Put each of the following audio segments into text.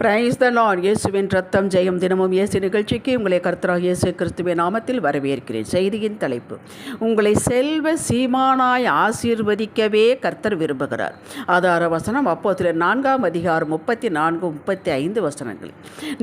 Praise the Lord. இயேசுவின் ரத்தம் ஜெயம். தினமும் இயேசு நிகழ்ச்சிக்கு உங்களை கர்த்தராகிய இயேசு கிறிஸ்துவின் நாமத்தில் வரவேற்கிறேன். செய்தியின் தலைப்பு: உங்களை செல்வ சீமானாய் ஆசீர்வதிக்கவே கர்த்தர் விரும்புகிறார். ஆதார வசனம் அப்போஸ்தலர் 4:34-35 வசனங்கள்.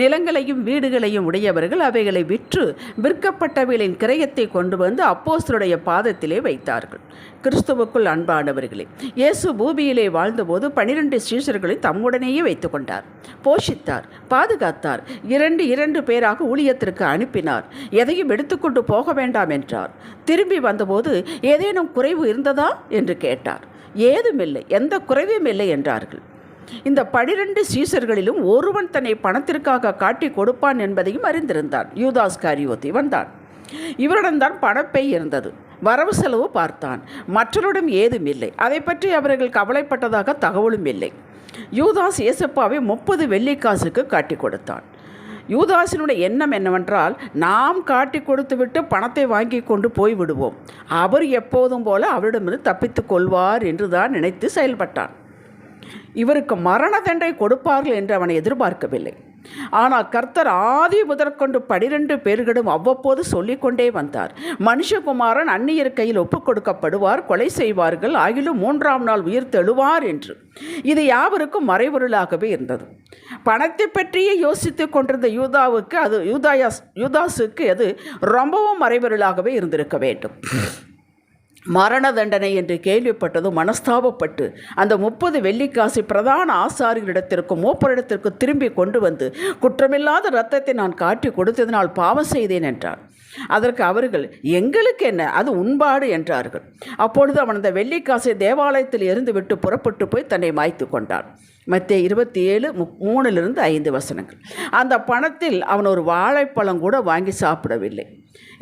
நிலங்களையும் வீடுகளையும் உடையவர்கள் அவைகளை விற்று விற்கப்பட்டவைகளின் கிரயத்தை கொண்டு வந்து அப்போஸ்தலருடைய பாதத்திலே வைத்தார்கள். கிறிஸ்துவுக்குள் அன்பானவர்களே, இயேசு பூமியிலே வாழ்ந்தபோது 12 சீஷர்களை தம்முடனேயே வைத்துக் கொண்டார், போஷித்தார், பாதுகாத்தார். இரண்டு பேராக ஊழியத்திற்கு அனுப்பினார். எதையும் எடுத்துக்கொண்டு போக வேண்டாம் என்றார். திரும்பி வந்தபோது ஏதேனும் குறைவு இருந்ததா என்று கேட்டார். ஏதுமில்லை, எந்த குறைவும் இல்லை என்றார்கள். இந்த 12 சீஷர்களிலும் ஒருவன் தன்னை பணத்திற்காக காட்டி கொடுப்பான் என்பதையும் அறிந்திருந்தான். யூதாஸ் காரியோத் இவன்தான். இவரிடம்தான் பணப்பை இருந்தது. வரவு செலவு பார்த்தான். மற்றவரிடம் ஏதும் இல்லை. அதை பற்றி அவர்கள் கவலைப்பட்டதாக தகவலும் இல்லை. யூதாஸ் இயேசப்பாவை 30 வெள்ளிக்காசுக்கு காட்டி கொடுத்தான். யூதாஸினுடைய எண்ணம் என்னவென்றால், நாம் காட்டி கொடுத்துவிட்டு பணத்தை வாங்கி கொண்டு போய்விடுவோம், அவர் எப்போதும் போல அவரிடமிருந்து தப்பித்து கொள்வார் என்று தான் நினைத்து செயல்பட்டான். இவருக்கு மரண தண்டனை கொடுப்பார்கள் என்று அவனை எதிர்பார்க்கவில்லை. ஆனால் கர்த்தர் ஆதி முதற்கொண்டு 12 பேர்களிடம் அவ்வப்போது சொல்லிக்கொண்டே வந்தார். மனுஷகுமாரன் அந்நியர் கையில் ஒப்புக் கொடுக்கப்படுவார், கொலை செய்வார்கள், ஆகிலும் 3ஆம் நாள் உயிர் தெழுவார் என்று. இது யாவருக்கும் மறைபொருளாகவே இருந்தது. பணத்தை பற்றியே யோசித்து கொண்டிருந்த யூதாசுக்கு அது ரொம்பவும் மறைபொருளாகவே இருந்திருக்க வேண்டும். மரண தண்டனை என்று கேள்விப்பட்டதும் மனஸ்தாபப்பட்டு அந்த 30 வெள்ளிக்காசை பிரதான ஆசாரியரிடத்திற்கும் மூப்பரிடத்திற்கு திரும்பி கொண்டு வந்து, குற்றமில்லாத இரத்தத்தை நான் காட்டி கொடுத்ததினால் பாவம் செய்தேன் என்றார். அதற்கு அவர்கள், எங்களுக்கு என்ன, அது உண்பாடு என்றார்கள். அப்பொழுது அவன் அந்த வெள்ளிக்காசை தேவாலயத்தில் எறிந்துவிட்டு புறப்பட்டு போய் தன்னை மாய்த்து கொண்டான். மத்தேயு 27:3-5 வசனங்கள். அந்த பணத்தில் அவன் ஒரு வாழைப்பழம் கூட வாங்கி சாப்பிடவில்லை.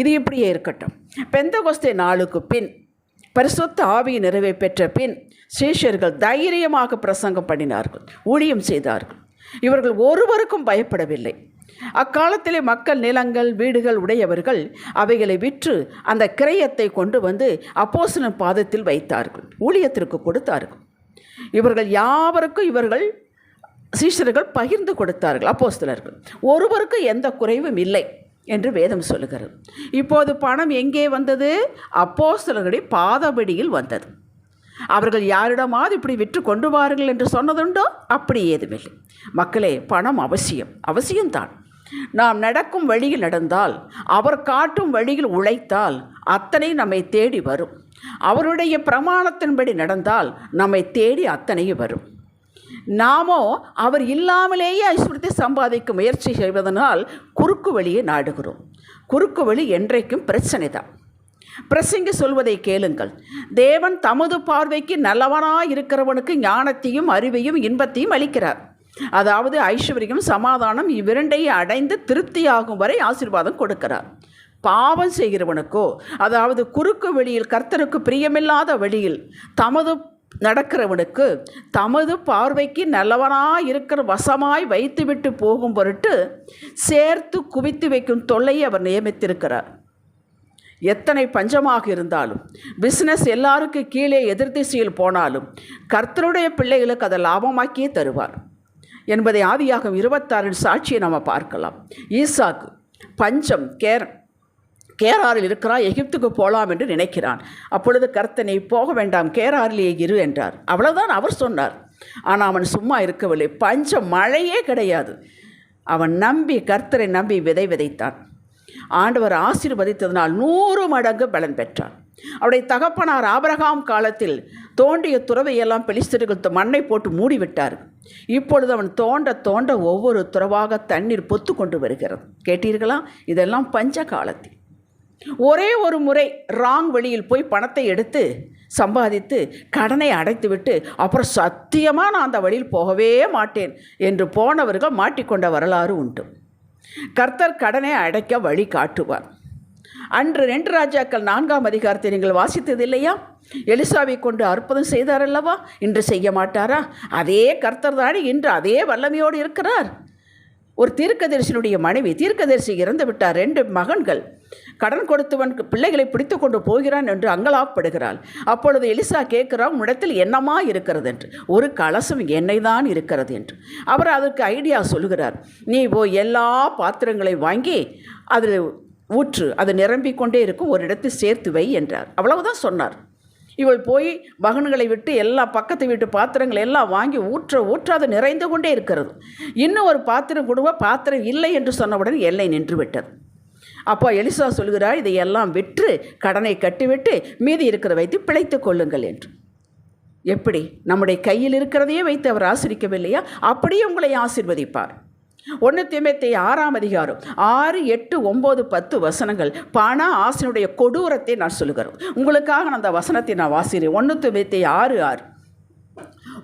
இது இப்படியே இருக்கட்டும். பெந்தகோஸ்தே நாளுக்கு பின், பரிசுத்த ஆவியின் நிறைவை பெற்ற பின், சீஷர்கள் தைரியமாக பிரசங்கம் பண்ணினார்கள், ஊழியம் செய்தார்கள். இவர்கள் ஒருவருக்கும் பயப்படவில்லை. அக்காலத்திலே மக்கள் நிலங்கள் வீடுகள் உடையவர்கள் அவைகளை விற்று அந்த கிரயத்தை கொண்டு வந்து அப்போஸ்தலன் பாதத்தில் வைத்தார்கள், ஊழியத்திற்கு கொடுத்தார்கள். இவர்கள் யாவருக்கும் சீஷர்கள் பகிர்ந்து கொடுத்தார்கள். அப்போஸ்தலர்கள் ஒருவருக்கும் எந்த குறைவும் இல்லை என்று வேதம் சொல்லுகிறது. இப்போது பணம் எங்கே வந்தது? அப்போஸ்தலர்களுடைய பாதபடியில் வந்தது. அவர்கள் யாரிடமாவது இப்படி விற்று கொண்டு வாருங்கள் என்று சொன்னதுண்டோ? அப்படி ஏதுமில்லை. மக்களே, பணம் அவசியம்தான். நாம் நடக்கும் வழியில் நடந்தால், அவர் காட்டும் வழியில் உழைத்தால் அத்தனை நம்மை தேடி வரும். அவருடைய பிரமாணத்தின்படி நடந்தால் நம்மை தேடி அத்தனையும் வரும். நாமோ அவர் இல்லாமலேயே ஐஸ்வர்யத்தை சம்பாதிக்க முயற்சி செய்வதனால் குறுக்கு வழியை நாடுகிறோம். குறுக்கு வழி என்றைக்கும் பிரச்சனை தான். பிரசங்கி சொல்வதை கேளுங்கள். தேவன் தமது பார்வைக்கு நல்லவனாய் இருக்கிறவனுக்கு ஞானத்தையும் அறிவையும் இன்பத்தையும் அளிக்கிறார். அதாவது ஐஸ்வர்யம் சமாதானம் இவ்விரண்டையும் அடைந்து திருப்தியாகும் வரை ஆசீர்வாதம் கொடுக்கிறார். பாவம் செய்கிறவனுக்கோ, அதாவது குறுக்கு வழியில் கர்த்தருக்கு பிரியமில்லாத வழியில் நடக்கிறவனுக்கு தமது பார்வைக்கு நல்லவனாய் இருக்கிற வசமாய் வைத்துவிட்டு போகும் பொருட்டு சேர்த்து குவித்து வைக்கும் தொல்லையை அவர் நியமித்திருக்கிறார். எத்தனை பஞ்சமாக இருந்தாலும், பிஸ்னஸ் எல்லாருக்கும் கீழே எதிர்திசையில் போனாலும் கர்த்தருடைய பிள்ளைகளுக்கு அதை லாபமாக்கியே தருவார் என்பதை ஆதியாகமம் 26 சாட்சியை நாம் பார்க்கலாம். ஈசாக்கு பஞ்சம், கேராரில் இருக்கிறான், எகிப்துக்கு போகலாம் என்று நினைக்கிறான். அப்பொழுது கர்த்தனை போக வேண்டாம், கேராரிலேயே இரு என்றார். அவ்வளவுதான் அவர் சொன்னார். ஆனால் அவன் சும்மா இருக்கவில்லை. பஞ்சம், மழையே கிடையாது. அவன் கர்த்தரை நம்பி விதைத்தான். ஆண்டவர் ஆசீர்வதித்ததனால் 100 மடங்கு பலன் பெற்றான். அவருடைய தகப்பனார் ஆபிரகாம் காலத்தில் தோண்டிய துறவையெல்லாம் பெலிஸ்தர்கள் மண்ணை போட்டு மூடிவிட்டார். இப்பொழுது அவன் தோண்ட ஒவ்வொரு துறவாக தண்ணீர் பொத்து கொண்டு வருகிறது. கேட்டீர்களா? இதெல்லாம் பஞ்ச காலத்தில். ஒரே ஒரு முறை ராங் வழியில் போய் பணத்தை எடுத்து சம்பாதித்து கடனை அடைத்துவிட்டு அப்புறம் சத்தியமாக நான் அந்த வழியில் போகவே மாட்டேன் என்று போனவர்கள் மாட்டிக்கொண்ட வரலாறு உண்டு. கர்த்தர் கடனை அடைக்க வழி காட்டுவார். அன்று 2 ராஜாக்கள் 4ஆம் அதிகாரத்தை நீங்கள் வாசித்தது இல்லையா? எலிசாவை கொண்டு அற்புதம் செய்தார் அல்லவா? இன்று செய்ய மாட்டாரா? அதே கர்த்தர் தானே இன்று அதே வல்லமையோடு இருக்கிறார். ஒரு தீர்க்கதரிசியினுடைய மனைவி, தீர்க்கதரிசி இறந்து விட்டார். 2 மகன்கள். கடன் கொடுத்தவன் பிள்ளைகளை பிடித்து கொண்டு போகிறான் என்று அங்கலாப்படுகிறாள். அப்பொழுது எலிசா கேட்கிறான், உன்னிடத்தில் என்னமா இருக்கிறது என்று. ஒரு கலசம் எண்ணெய் தான் இருக்கிறது என்று. அவர் அதற்கு ஐடியா சொல்கிறார், நீ போய் எல்லா பாத்திரங்களையும் வாங்கி அதில் ஊற்று, அது நிரம்பிக் கொண்டே இருக்கும், ஒரு இடத்தில் சேர்த்து வை என்றார். அவ்வளவுதான் சொன்னார். இவள் போய் மகன்களை விட்டு எல்லா பக்கத்து வீட்டு பாத்திரங்கள் எல்லாம் வாங்கி ஊற்ற அது நிறைந்து கொண்டே இருக்கிறது. இன்னும் ஒரு பாத்திரம் கொடுவ, பாத்திரம் இல்லை என்று சொன்னவுடன் எல்லை நின்று விட்டது. அப்போ எலிசா சொல்கிறார், இதையெல்லாம் விற்று கடனை கட்டிவிட்டு மீதி இருக்கிற வைத்து பிழைத்து கொள்ளுங்கள் என்று. எப்படி? நம்முடைய கையில் இருக்கிறதையே வைத்து அவர் ஆசீர்வதிக்கவில்லையா? அப்படியே உங்களை ஆசீர்வதிப்பார். 1 தீமோத்தேயு 6ஆம் அதிகாரம் 6, 8, 9, 10 வசனங்கள் பண ஆசையினுடைய கொடூரத்தை நான் சொல்லுகிறேன். உங்களுக்காக நான் அந்த வசனத்தை நான் வாசிக்கிறேன். 1 தீமோத்தேயு 6:6.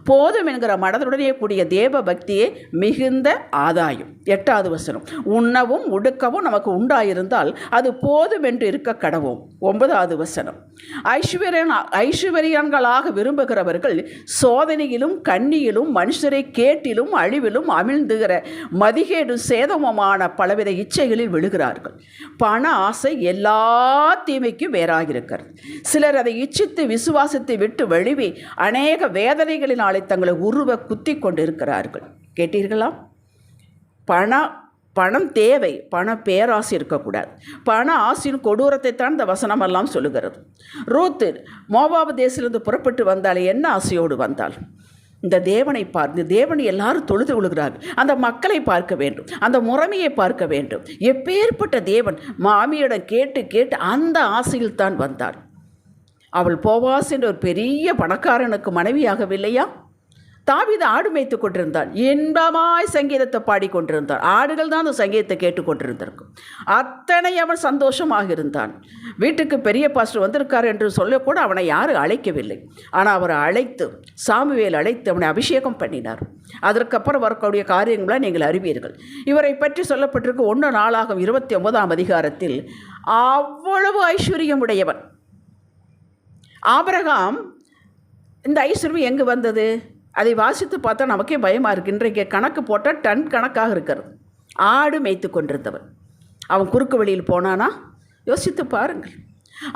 போதும் என்கிற மனதுடனே கூடிய தேவ பக்தியே மிகுந்த ஆதாயம். 8வது வசனம், உண்ணவும் உடுக்கவும் நமக்கு உண்டாயிருந்தால் அது போதும் என்று இருக்க கடவோம். 9வது வசனம், ஐஸ்வர்யங்களாக விரும்புகிறவர்கள் சோதனையிலும் கண்ணியிலும் மனுஷரை கேட்டிலும் அழிவிலும் அமிழ்ந்துகிற மதிகேடு சேதமமான பலவித இச்சைகளில் விழுகிறார்கள். பண ஆசை எல்லா தீமைக்கும் வேறாயிருக்கிறது. சிலர் அதை இச்சித்து விசுவாசத்தை விட்டு வழுவி அநேக வேதனைகளினால் தங்களை உருவ குத்தி கொண்டிருக்கிறார்கள். கேட்டீர்களா? பணம் தேவை, பண பேராசை இருக்கக்கூடாது. பண ஆசையின் கொடூரத்தை தான் இந்த வசனமெல்லாம் சொல்லுகிறது. ரூத்து மோவாபு தேசத்திலிருந்து புறப்பட்டு வந்தால் என்ன ஆசையோடு வந்தாள்? இந்த தேவனை பார்த்து, தேவனை எல்லாரும் தொழுது கொள்கிறார்கள், அந்த மக்களை பார்க்க வேண்டும், அந்த முறைமையை பார்க்க வேண்டும். எப்பேற்பட்ட தேவன்! மாமியிடம் கேட்டு கேட்டு அந்த ஆசையில் தான் வந்தாள். அவள் போவாஸ் என்ற ஒரு பெரிய பணக்காரனுக்கு மனைவியாகவில்லையா? தாவீது ஆடு மேய்த்து கொண்டிருந்தான், இன்பமாய் சங்கீதத்தை பாடிக்கொண்டிருந்தான். ஆடுகள் தான் அந்த சங்கீதத்தை கேட்டுக்கொண்டிருந்திருக்கும். அத்தனை அவன் சந்தோஷமாக இருந்தான். வீட்டுக்கு பெரிய பாஸ்டர் வந்திருக்கார் என்று சொல்லக்கூட அவனை யாரும் அழைக்கவில்லை. ஆனால் அவரை அழைத்து, சாமுவேல் அழைத்து அவனை அபிஷேகம் பண்ணினார். அதற்கப்புறம் வரக்கூடிய காரியங்களை நீங்கள் அறிவீர்கள். இவரை பற்றி சொல்லப்பட்டிருக்கு 1 நாளாகும் 29ஆம் அதிகாரத்தில். அவ்வளவு ஐஸ்வர்யம் உடையவன் ஆபிரகாம். இந்த ஐஸ்வர்யம் எங்கு வந்தது? அதை வாசித்து பார்த்தா நமக்கே பயமாக இருக்குது. இன்றைக்கு கணக்கு போட்டால் டன் கணக்காக இருக்கிறது. ஆடு மேய்த்து கொண்டிருந்தவன் அவன் குறுக்கு வழியில் போனானா? யோசித்து பாருங்கள்.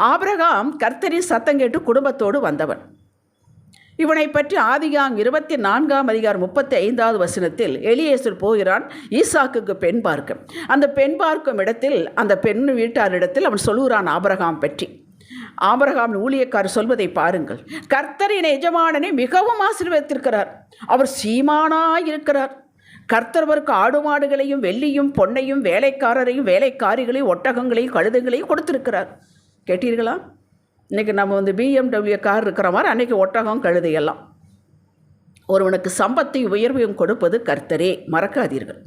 ஆபிரகாம் கர்த்தரின் சத்தம் கேட்டு குடும்பத்தோடு வந்தவன். இவனை பற்றி ஆதிகாம் 24ஆம் அதிகாரம் 35வது வசனத்தில் எலியேசர் போகிறான் ஈசாக்குக்கு பெண் பார்க்க. அந்த பெண் பார்க்கும் இடத்தில், அந்த பெண் வீட்டாரிடத்தில் அவன் சொல்லுகிறான் ஆபிரகாம் பற்றி. ஆபிரகாம் ஊழியக்காரர் சொல்வதை பாருங்கள். கர்த்தரின் எஜமானனை மிகவும் ஆசீர்வதித்திருக்கிறார். அவர் சீமானாய் இருக்கிறார். கர்த்தர் அவருக்கு ஆடு மாடுகளையும் வெள்ளியும் பொன்னையும் வேலைக்காரரையும் வேலைக்காரிகளையும் ஒட்டகங்களையும் கழுதைகளையும் கொடுத்திருக்கிறார். கேட்டீர்களா? இன்றைக்கி நம்ம BMW கார் இருக்கிற மாதிரி அன்றைக்கி ஒட்டகம் கழுதையெல்லாம். ஒருவனுக்கு சம்பத்தையும் உயர்வையும் கொடுப்பது கர்த்தரே, மறக்காதீர்கள்.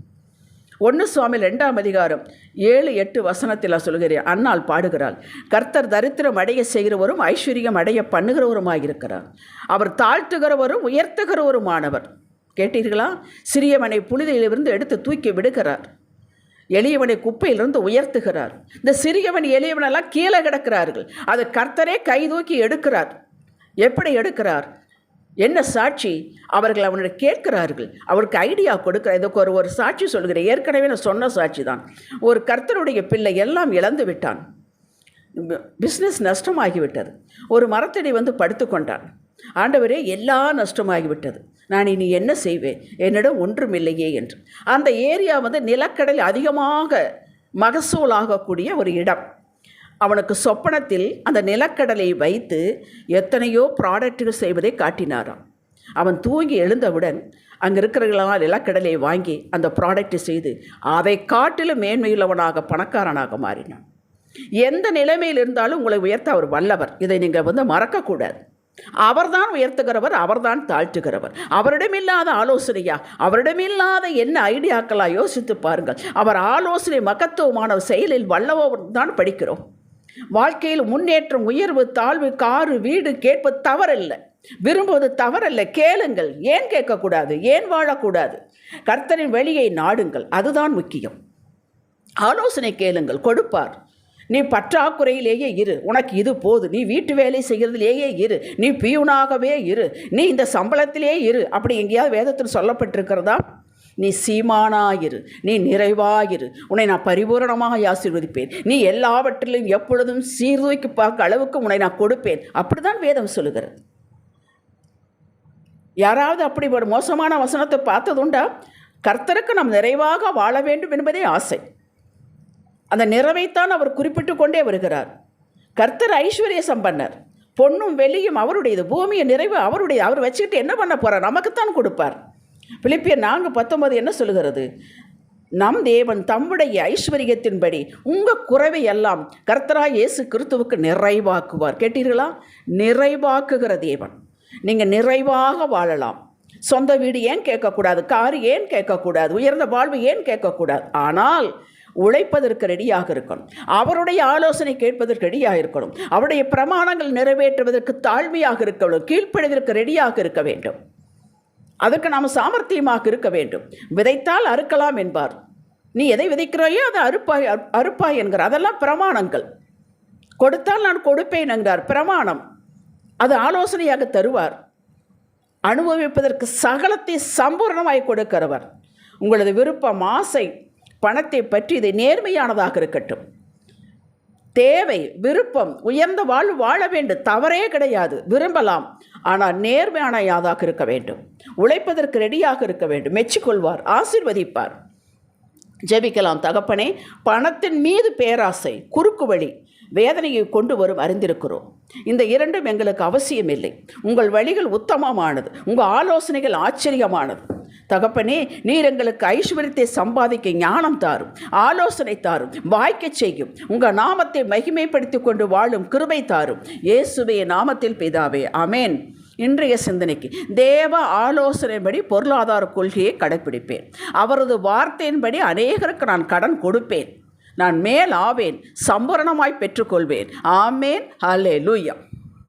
1 சாமுவேல் 2ஆம் அதிகாரம் 7, 8 வசனத்தில் சொல்கிறேன். அன்னாள் பாடுகிறாள், கர்த்தர் தரித்திரம் அடைய செய்கிறவரும் ஐஸ்வர்யம் அடைய பண்ணுகிறவருமாயிருக்கிறார். அவர் தாழ்த்துகிறவரும் உயர்த்துகிறவருமானவர். கேட்டீர்களா? சிறியவனை புழுதியிலிருந்து எடுத்து தூக்கி விடுகிறார், எளியவனை குப்பையிலிருந்து உயர்த்துகிறார். இந்த சிறியவன் எளியவனெல்லாம் கீழே கிடக்கிறார்கள், அது கர்த்தரே கை தூக்கி எடுக்கிறார். எப்படி எடுக்கிறார்? என்ன சாட்சி? அவர்கள் அவனை கேட்கிறார்கள், அவருக்கு ஐடியா கொடுக்குற. இதுக்கு ஒரு சாட்சி சொல்கிறேன். ஏற்கனவே நான் சொன்ன சாட்சி தான். ஒரு கர்த்தருடைய பிள்ளை எல்லாம் இழந்து விட்டான். பிஸ்னஸ் நஷ்டமாகிவிட்டது. ஒரு மரத்தடி படுத்து கொண்டான். ஆண்டவரே, எல்லாம் நஷ்டமாகிவிட்டது, நான் இனி என்ன செய்வேன்? என்னிடம் ஒன்றுமில்லையே என்று. அந்த ஏரியா நிலக்கடல் அதிகமாக மகசூல் ஆகக்கூடிய ஒரு இடம். அவனுக்கு சொப்பனத்தில் அந்த நிலக்கடலை வைத்து எத்தனையோ ப்ராடக்ட்டுகள் செய்வதை காட்டினாராம். அவன் தூங்கி எழுந்தவுடன் அங்கே இருக்கிறவர்களால் நிலக்கடலை வாங்கி அந்த ப்ராடக்டை செய்து அதை காட்டிலும் மேன்மையுள்ளவனாக பணக்காரனாக மாறினான். எந்த நிலைமையில் இருந்தாலும் உங்களை உயர்த்த அவர் வல்லவர். இதை நீங்கள் மறக்கக்கூடாது. அவர்தான் உயர்த்துகிறவர், அவர்தான் தாழ்த்துகிறவர். அவரிடமில்லாத ஆலோசனையா, அவரிடமில்லாத என்ன ஐடியாக்களா? யோசித்து பாருங்கள். அவர் ஆலோசனை மகத்துவமான செயலில் வல்லவர் தான் படிக்கிறோம். வாழ்க்கையில் முன்னேற்றம், உயர்வு, தாழ்வு, காரு, வீடு கேட்பது தவறல்ல, விரும்புவது தவறல்ல. கேளுங்கள். ஏன் கேட்கக்கூடாது? ஏன் வாழக்கூடாது? கர்த்தரின் வழியை நாடுங்கள், அதுதான் முக்கியம். ஆலோசனை கேளுங்கள், கொடுப்பார். நீ பற்றாக்குறையிலேயே இரு, உனக்கு இது போது, நீ வீட்டு வேலை செய்கிறதுலேயே இரு, நீ பியூனாகவே இரு, நீ இந்த சம்பளத்திலே இரு. அப்படி எங்கேயாவது வேதத்தில் சொல்லப்பட்டிருக்கிறதா? நீ சீமானாயிரு, நீ நிறைவாயிரு, உன்னை நான் பரிபூரணமாக ஆசீர்வதிப்பேன், நீ எல்லாவற்றிலும் எப்பொழுதும் சீர்தூக்கி பார்க்க அளவுக்கு உன்னை நான் கொடுப்பேன். அப்படிதான் வேதம் சொல்லுகிறது. யாராவது அப்படி ஒரு மோசமான வசனத்தை பார்த்ததுண்டா? கர்த்தருக்கு நாம் நிறைவாக வாழ வேண்டும் என்பதே ஆசை. அந்த நிறைவைத்தான் அவர் குறிப்பிட்டு கொண்டே வருகிறார். கர்த்தர் ஐஸ்வர்ய சம்பன்னர், பொன்னும் வெள்ளியும் அவருடையது, பூமியை நிறைவு அவருடைய. அவர் வச்சுக்கிட்டு என்ன பண்ண போகிறார்? நமக்குத்தான் கொடுப்பார். பிலிப்பியர் 4:19 என்ன சொல்லுகிறது? நம் தேவன் தம்முடைய ஐஸ்வர்யத்தின்படி உங்கள் குறைவை எல்லாம் கர்த்தராய் இயேசு கிறிஸ்துவுக்கு நிறைவாக்குவார். கேட்டீர்களா? நிறைவாக்குகிற தேவன். நீங்கள் நிறைவாக வாழலாம். சொந்த வீடு ஏன் கேட்கக்கூடாது? கார் ஏன் கேட்கக்கூடாது? உயர்ந்த வாழ்வு ஏன் கேட்கக்கூடாது? ஆனால் உழைப்பதற்கு ரெடியாக இருக்கணும். அவருடைய ஆலோசனை கேட்பதற்கு ரெடியாக இருக்கணும். அவருடைய பிரமாணங்கள் நிறைவேற்றுவதற்கு தாழ்மையாக இருக்க வேண்டும். கீழ்ப்படிவதற்கு ரெடியாக இருக்க வேண்டும். அதற்கு நாம் சாமர்த்தியமாக இருக்க வேண்டும். விதைத்தால் அறுக்கலாம் என்பார். நீ எதை விதைக்கிறாயோ அதை அறுப்பாய் என்கிறார். அதெல்லாம் பிரமாணங்கள். கொடுத்தால் நான் கொடுப்பேன் என்கிறார், பிரமாணம். அது ஆலோசனையாக தருவார். அனுபவிப்பதற்கு சகலத்தை சம்பூர்ணமாய் கொடுக்கிறவர். உங்களது விருப்பம், ஆசை, பணத்தை பற்றி இது நேர்மையானதாக இருக்கட்டும். தேவை, விருப்பம், உயர்ந்த வாழ்வு வாழ வேண்டும், தவறே கிடையாது. விரும்பலாம், ஆனால் நேர்மையானதாக இருக்க வேண்டும். உழைப்பதற்கு ரெடியாக இருக்க வேண்டும். மெச்சிக்கொள்வார், ஆசீர்வதிப்பார். ஜெபிக்கலாம். தகப்பனே, பணத்தின் மீது பேராசை குறுக்கு வழி வேதனையை கொண்டு வரும் அறிந்திருக்கிறோம். இந்த இரண்டும் எங்களுக்கு அவசியம் இல்லை. உங்கள் வழிகள் உத்தமமானது, உங்கள் ஆலோசனைகள் ஆச்சரியமானது. தகப்பனே, நீர் எங்களுக்கு ஐஸ்வர்யத்தை சம்பாதிக்க ஞானம் தாரும், ஆலோசனை தாரும், வாய்க்க செய்யும். உங்கள் நாமத்தை மகிமைப்படுத்தி கொண்டு வாழும் கிருபை தாரும். இயேசுவே நாமத்தில் பிதாவே, ஆமென். இன்றைய சிந்தனைக்கு, தேவ ஆலோசனைப்படி பொருளாதார கொள்கையை கடைப்பிடிப்பேன். அவரது வார்த்தையின்படி அநேகருக்கு நான் கடன் கொடுப்பேன். நான் மேல் ஆவேன், சம்பூரணமாய் பெற்றுக்கொள்வேன். ஆமேன். ஹல்லேலூயா.